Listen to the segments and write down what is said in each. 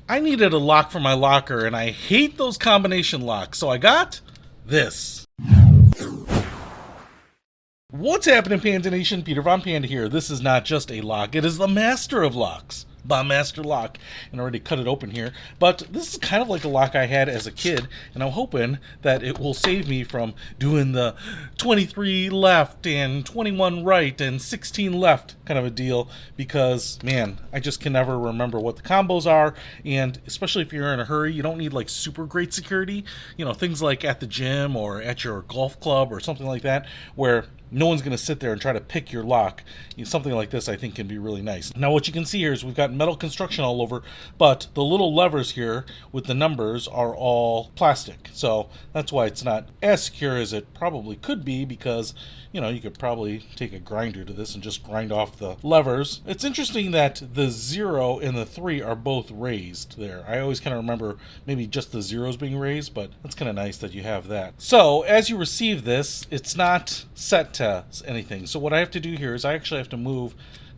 I needed a lock for my locker, and I hate those combination locks, so I got this. What's happening, Panda Nation? Peter Von Panda here. This is not just a lock, it is the master of locks. Master lock, and I already cut it open here, but this is kind of like a lock I had as a kid, and I'm hoping that it will save me from doing the 23 left and 21 right and 16 left kind of a deal, because man, I just can never remember what the combos are, and especially if you're in a hurry, you don't need like super great security, you know, things like at the gym or at your golf club or something like that, where no one's going to sit there and try to pick your lock. Something like this I think can be really nice. Now what you can see here is we've got metal construction all over, but the little levers here with the numbers are all plastic. So that's why it's not as secure as it probably could be, because you know, you could probably take a grinder to this and just grind off the levers. It's interesting that the 0 and the 3 are both raised there. I always kind of remember maybe just the 0s being raised, but that's kind of nice that you have that. So as you receive this, it's not set to anything. So what I have to do here is I actually have to move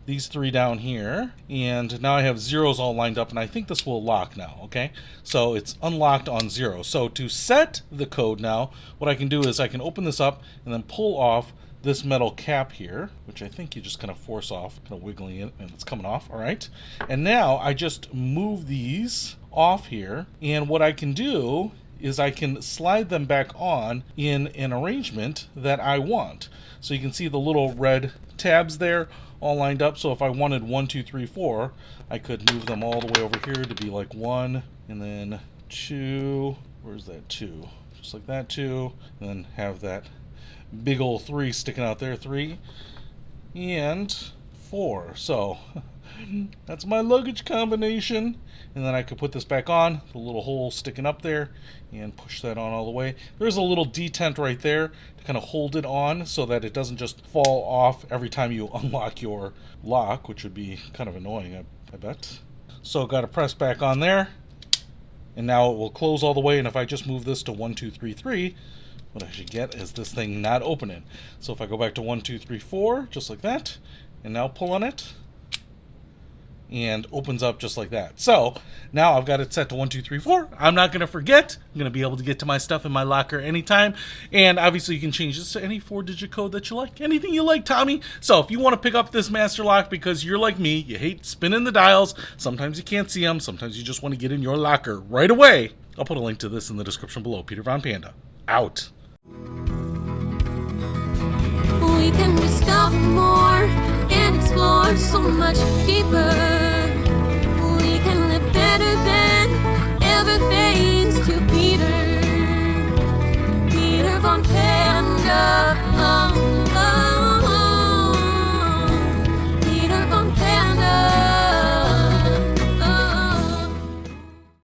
these 3 down here, and now I have 0s all lined up, and I think this will lock now, okay? So it's unlocked on 0. So to set the code now, what I can do is I can open this up and then pull off this metal cap here, which I think you just kind of force off, kind of wiggling it, and it's coming off, all right? And now I just move these off here, and what I can do is I can slide them back on in an arrangement that I want. So you can see the little red tabs there all lined up. So if I wanted 1, 2, 3, 4, I could move them all the way over here to be like 1, and then 2, where's that 2? Just like that 2, and then have that big old 3 sticking out there, 3 and 4. So that's my luggage combination, and then I could put this back on, the little hole sticking up there, and push that on all the way. There's a little detent right there to kind of hold it on so that it doesn't just fall off every time you unlock your lock, which would be kind of annoying, I bet. So got to press back on there, and now it will close all the way. And if I just move this to 1, 2, 3, 3, what I should get is this thing not opening. So if I go back to 1, 2, 3, 4, just like that, and now pull on it, and opens up just like that. So now I've got it set to 1, 2, 3, 4. I'm not going to forget. I'm going to be able to get to my stuff in my locker anytime. And obviously you can change this to any 4-digit code that you like. Anything you like, Tommy. So if you want to pick up this master lock because you're like me, you hate spinning the dials, sometimes you can't see them, sometimes you just want to get in your locker right away, I'll put a link to this in the description below. Peter Von Panda, out. We can discover more and explore so much deeper. We can live better than